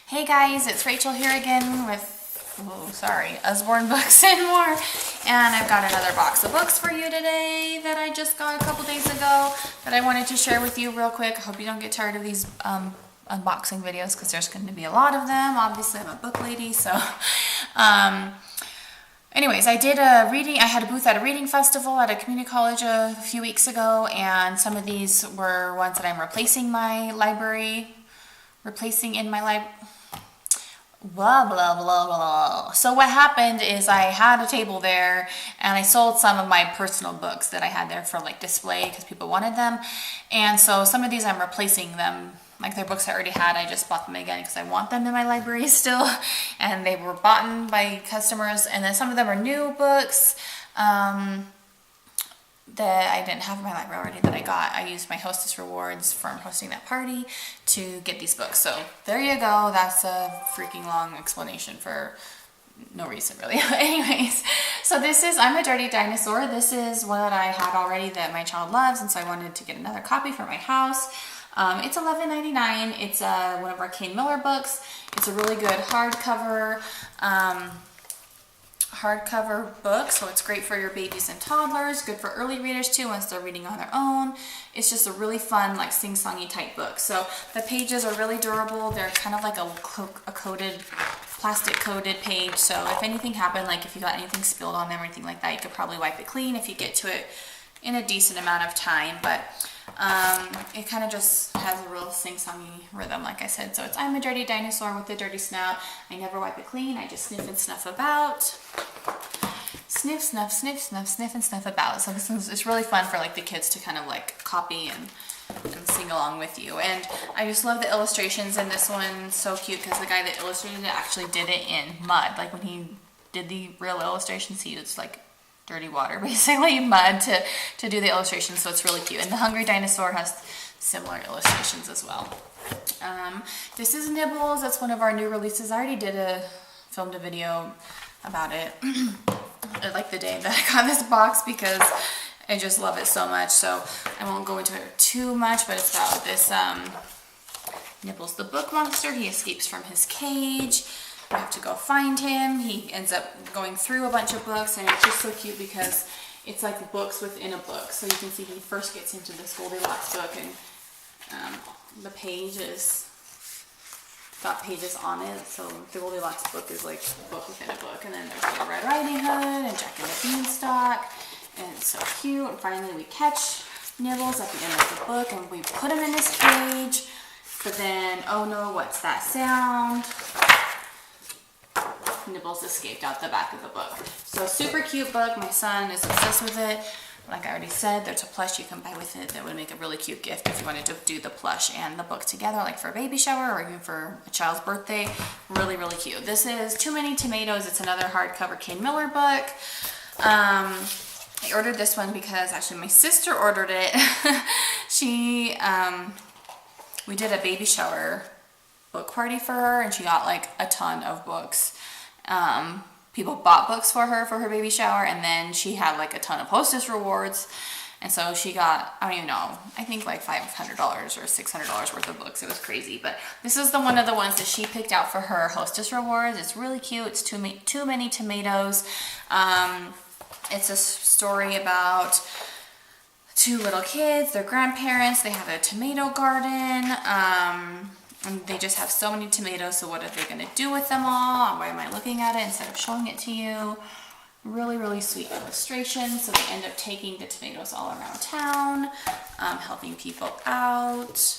Hey guys, it's Rachel here again with, Usborne Books and More. And I've got another box of books for you today that I just got a couple days ago that I wanted to share with you real quick. I hope you don't get tired of these unboxing videos because there's going to be a lot of them. Obviously, I'm a book lady, so... Anyways, I did a reading. I had a booth at a reading festival at a community college a few weeks ago, and some of these were ones that I'm replacing in my library. Blah, blah, blah, blah. So what happened is I had a table there and I sold some of my personal books that I had there for like display because people wanted them. And so some of these I'm replacing them. Like they're books I already had, I just bought them again because I want them in my library still. And they were bought by customers. And then some of them are new books that I didn't have in my library already that I got. I used my Hostess Rewards from hosting that party to get these books. So there you go. That's a freaking long explanation for no reason really. Anyways, so this is I'm a Dirty Dinosaur. This is one that I had already that my child loves, and so I wanted to get another copy for my house. It's $11.99. It's one of our Kane Miller books. It's a really good hardcover book, so it's great for your babies and toddlers, good for early readers too once they're reading on their own. It's just a really fun, like sing-songy type book. So the pages are really durable. They're kind of like a coated, plastic coated page, so if anything happened, like if you got anything spilled on them or anything like that, you could probably wipe it clean if you get to it in a decent amount of time. But it kind of just has a real sing-songy rhythm, like I said. So it's I'm a dirty dinosaur with a dirty snout. I never wipe it clean. I just sniff and snuff about. Sniff, snuff, sniff, snuff, sniff and snuff about. So it's really fun for like the kids to kind of like copy and sing along with you. And I just love the illustrations in this one. So cute because the guy that illustrated it actually did it in mud. Like when he did the real illustrations, he used like dirty water, basically mud, to do the illustrations, so it's really cute. And the Hungry Dinosaur has similar illustrations as well. This is Nibbles. That's one of our new releases. I already filmed a video about it like the day that I got this box because I just love it so much. So I won't go into it too much, but it's about this Nibbles the book monster. He escapes from his cage. We have to go find him. He ends up going through a bunch of books, and it's just so cute because it's like books within a book. So you can see he first gets into this Goldilocks book, and the pages got pages on it. So the Goldilocks book is like a book within a book, and then there's Little Red Riding Hood and Jack and the Beanstalk, and it's so cute. And finally we catch Nibbles at the end of the book, and we put him in this cage. But then, oh no, what's that sound? Nibbles escaped out the back of the book. So super cute book. My son is obsessed with it. Like I already said, there's a plush you can buy with it that would make a really cute gift if you wanted to do the plush and the book together, like for a baby shower or even for a child's birthday. Really, really cute. This is Too Many Tomatoes. It's another hardcover Kane Miller book. I ordered this one because actually my sister ordered it. We did a baby shower book party for her, and she got like a ton of books. People bought books for her baby shower, and then she had like a ton of Hostess Rewards, and so she got, I don't even know, I think like $500 or $600 worth of books. It was crazy, but this is one of the ones that she picked out for her Hostess Rewards. It's really cute. It's Too Many Tomatoes. It's a story about two little kids, their grandparents. They have a tomato garden. And they just have so many tomatoes, so what are they going to do with them all? Why am I looking at it instead of showing it to you? Really, really sweet illustrations. So they end up taking the tomatoes all around town, helping people out.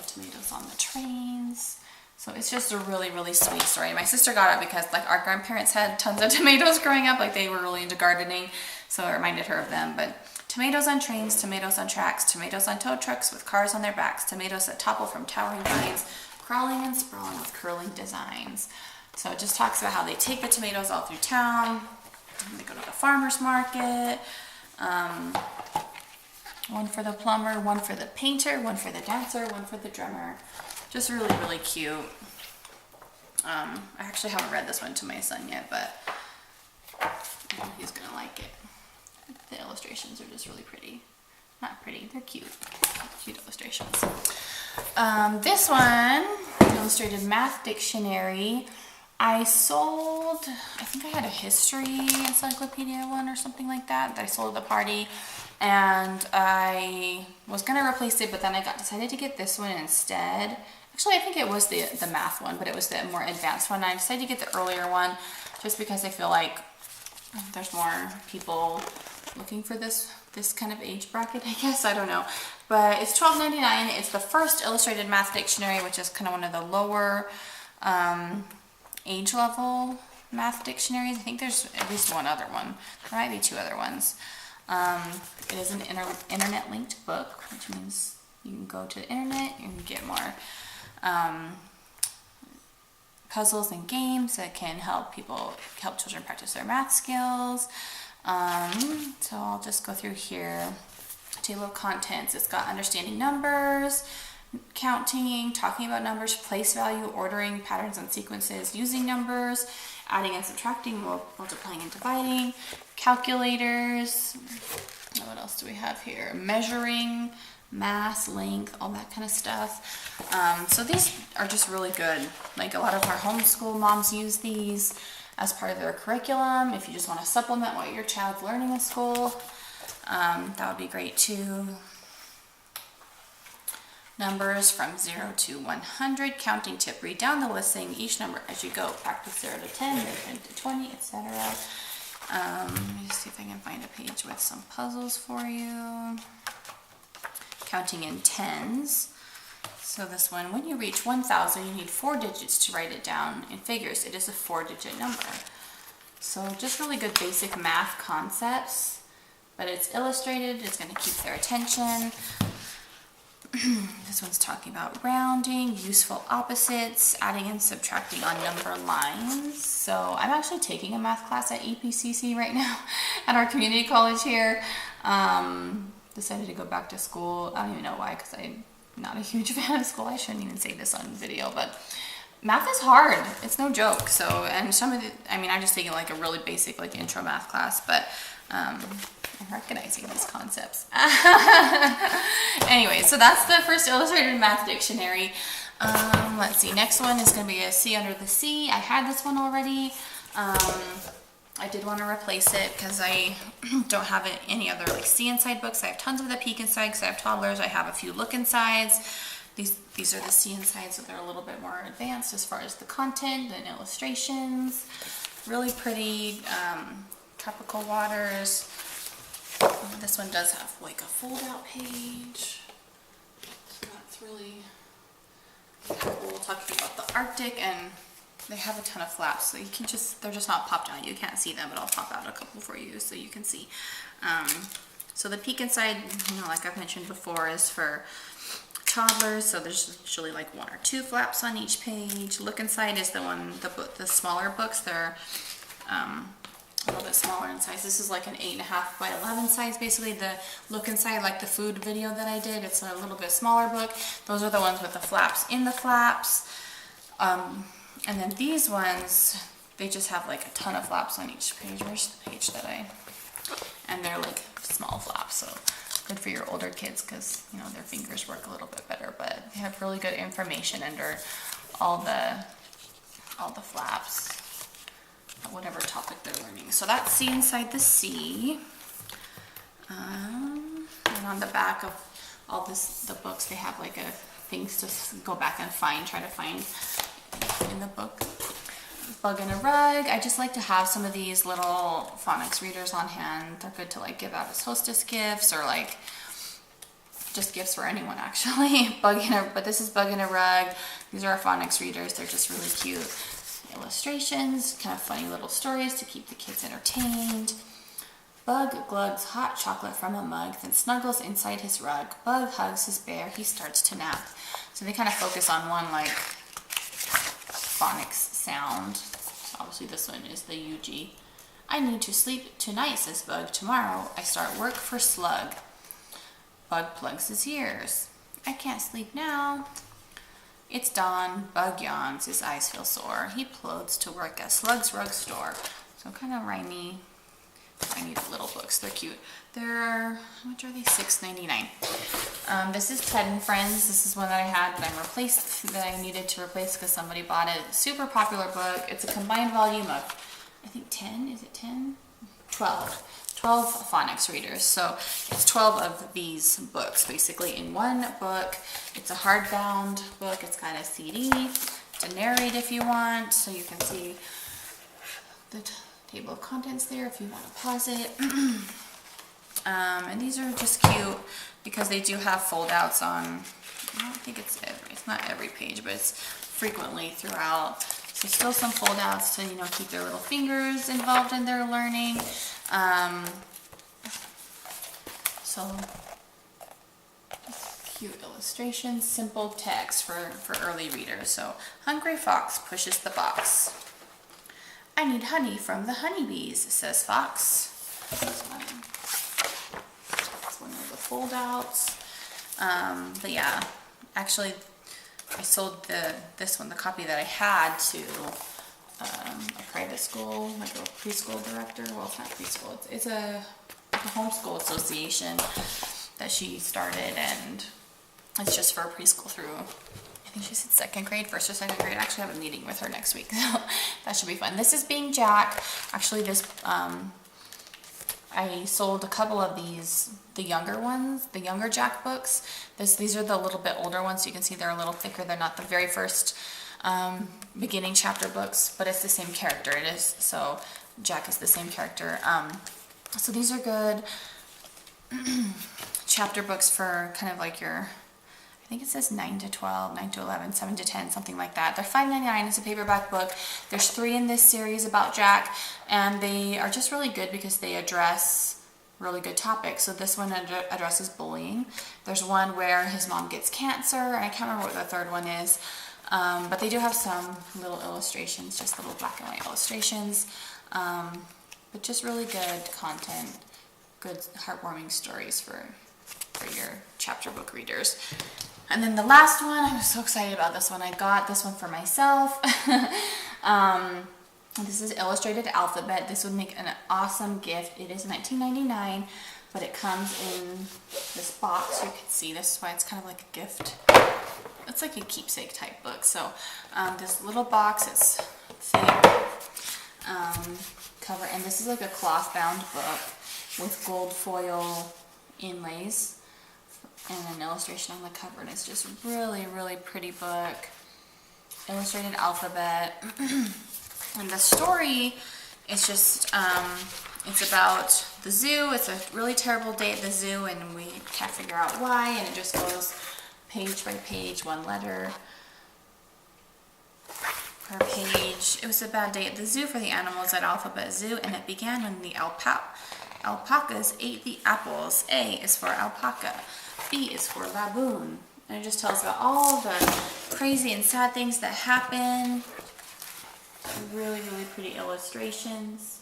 Tomatoes on the trains. So it's just a really, really sweet story. My sister got it because like our grandparents had tons of tomatoes growing up. Like they were really into gardening, so it reminded her of them. But tomatoes on trains, tomatoes on tracks, tomatoes on tow trucks with cars on their backs, tomatoes that topple from towering vines, crawling and sprawling with curling designs. So it just talks about how they take the tomatoes all through town. They go to the farmer's market. One for the plumber, one for the painter, one for the dancer, one for the drummer. Just really, really cute. I actually haven't read this one to my son yet, but he's gonna like it. The illustrations are just really pretty. Not pretty, they're cute. Cute illustrations. This one, Illustrated Math Dictionary. I sold, I think I had a history encyclopedia one or something like that I sold at the party, and I was gonna replace it, but then I decided to get this one instead. Actually, I think it was the math one, but it was the more advanced one. I decided to get the earlier one just because I feel like there's more people looking for this kind of age bracket, I guess. I don't know. But it's $12.99. It's the first Illustrated Math Dictionary, which is kind of one of the lower age level math dictionaries. I think there's at least one other one. There might be two other ones. It is an internet linked book, which means you can go to the internet, you can get more puzzles and games that can help children practice their math skills. So I'll just go through here. Table of contents. It's got understanding numbers, counting, talking about numbers, place value, ordering, patterns and sequences, using numbers, adding and subtracting, multiplying and dividing, calculators. What else do we have here? Measuring, mass, length, all that kind of stuff. So these are just really good. Like a lot of our homeschool moms use these as part of their curriculum. If you just want to supplement what your child's learning in school, that would be great too. Numbers from 0 to 100, counting tip, read down the list saying each number as you go. Practice 0 to 10, 10 to 20, etc. Let me just see if I can find a page with some puzzles for you. Counting in tens. So this one, when you reach 1,000, you need 4 digits to write it down in figures. It is a 4-digit number. So just really good basic math concepts, but it's illustrated. It's going to keep their attention. This one's talking about rounding, useful opposites, adding and subtracting on number lines. So I'm actually taking a math class at EPCC right now at our community college here. Decided to go back to school. I don't even know why, because I'm not a huge fan of school. I shouldn't even say this on video, but math is hard. It's no joke. So, and some of the, I mean, I'm just taking like a really basic like intro math class, but I'm recognizing these concepts. Anyway, so that's the first Illustrated Math Dictionary. Let's see, next one is going to be a Sea Under the Sea. I had this one already. I did want to replace it because I don't have any other like See Inside books. I have tons of the Peek Inside because I have toddlers. I have a few Look Insides. These are the See Inside, so they're a little bit more advanced as far as the content and illustrations. Really pretty. Tropical waters. This one does have like a fold-out page. So that's really cool. Talking about the Arctic, and they have a ton of flaps, so you can they're just not popped out. You can't see them, but I'll pop out a couple for you so you can see. So the Peek Inside, you know, like I've mentioned before, is for toddlers, so there's usually like 1 or 2 flaps on each page. Look Inside is the smaller books. They're a little bit smaller in size. This is like an 8.5 by 11 size, basically. The Look Inside, like the food video that I did, it's a little bit smaller book. Those are the ones with the flaps in the flaps. And then these ones, they just have like a ton of flaps on each page. Where's the page and they're like small flaps, so good for your older kids because, you know, their fingers work a little bit better, but they have really good information under all the flaps, whatever topic they're learning. So that's See Inside the Sea. And on the back of all the books, they have like things to go back and try to find in the book. Bug in a Rug. I just like to have some of these little phonics readers on hand. They're good to like give out as hostess gifts or like just gifts for anyone actually. But this is Bug in a Rug. These are our phonics readers. They're just really cute illustrations, kind of funny little stories to keep the kids entertained. Bug glugs hot chocolate from a mug, then snuggles inside his rug. Bug hugs his bear. He starts to nap. So they kind of focus on one like phonics sound. Obviously this one is the UG. I need to sleep tonight, says Bug. Tomorrow I start work for Slug. Bug plugs his ears. I can't sleep now. It's dawn. Bug yawns. His eyes feel sore. He plods to work at Slug's rug store. So kind of rhymey I need little books. They're cute. They're, how much are they? $6.99. This is Ted and Friends. This is one that I had that I needed to replace because somebody bought it. Super popular book. It's a combined volume of, I think 10, is it 10? 12 phonics readers. So it's 12 of these books basically in one book. It's a hardbound book. It's got a CD to narrate if you want, so you can see the table of contents there if you want to pause it. And these are just cute because they do have foldouts on, I don't think it's not every page, but it's frequently throughout. So still some foldouts to, you know, keep their little fingers involved in their learning. So cute illustrations, simple text for early readers. So Hungry Fox pushes the box. I need honey from the honeybees, says Fox. That's one of the foldouts. But yeah, actually I sold this one, the copy that I had, to a private school, like a preschool director. Well, it's not preschool. It's a homeschool association that she started, and it's just for a preschool through, I think she said second grade, first or second grade. I actually have a meeting with her next week, so that should be fun. This is Being Jack. Actually, this I sold a couple of these, the younger ones, the younger Jack books. These are the little bit older ones, so you can see they're a little thicker. They're not the very first beginning chapter books, but it's the same character. It is, so Jack is the same character. So these are good chapter books for kind of like your, I think it says 9 to 12, 9 to 11, 7 to 10, something like that. They're $5.99. It's a paperback book. There's 3 in this series about Jack, and they are just really good because they address really good topics. So this one addresses bullying. There's one where his mom gets cancer, and I can't remember what the third one is, but they do have some little illustrations, just little black and white illustrations, but just really good content, good heartwarming stories for your chapter book readers. And then the last one, I was so excited about this one. I got this one for myself. This is Illustrated Alphabet. This would make an awesome gift. It is $19.99, but it comes in this box. You can see this is why it's kind of like a gift. It's like a keepsake type book. So this little box, it's cover, and this is like a cloth bound book with gold foil inlays and an illustration on the cover, and it's just really, really pretty book. Illustrated Alphabet. And the story is just, it's about the zoo. It's a really terrible day at the zoo, and we can't figure out why, and it just goes page by page, one letter per page. It was a bad day at the zoo for the animals at Alphabet Zoo, and it began when the alpacas ate the apples. A is for alpaca. B is for baboon. And it just tells about all the crazy and sad things that happen. Really, really pretty illustrations.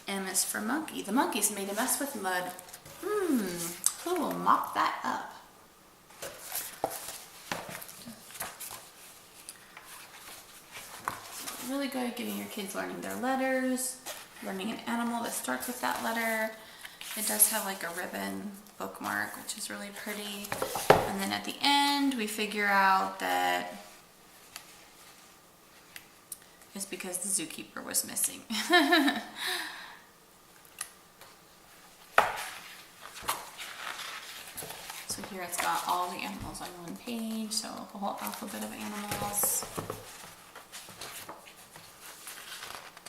M is for monkey. The monkeys made a mess with mud. Who will mop that up? Really good at getting your kids learning their letters, learning an animal that starts with that letter. It does have like a ribbon bookmark, which is really pretty. And then at the end, we figure out that it's because the zookeeper was missing. So here it's got all the animals on one page, so the whole alphabet of animals.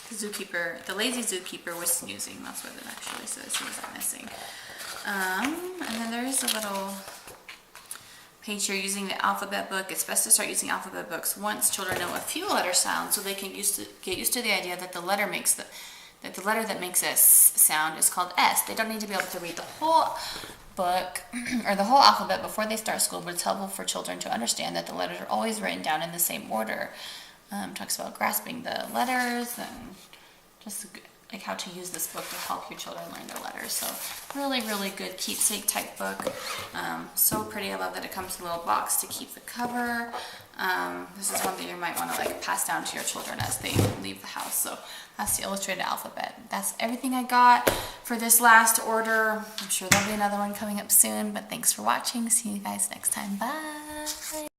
The zookeeper, the lazy zookeeper was snoozing. That's what it actually says. He was missing. And then there is a little page here using the alphabet book. It's best to start using alphabet books once children know a few letter sounds, so they can get used to the idea that the letter that makes a sound is called S. They don't need to be able to read the whole book or the whole alphabet before they start school, but it's helpful for children to understand that the letters are always written down in the same order. Talks about grasping the letters and just like how to use this book to help your children learn their letters. So really, really good keepsake type book. So pretty. I love that it comes in a little box to keep the cover. This is one that you might want to like pass down to your children as they leave the house. So that's the illustrated alphabet. That's everything I got for this last order. I'm sure there'll be another one coming up soon, but thanks for watching. See you guys next time. Bye.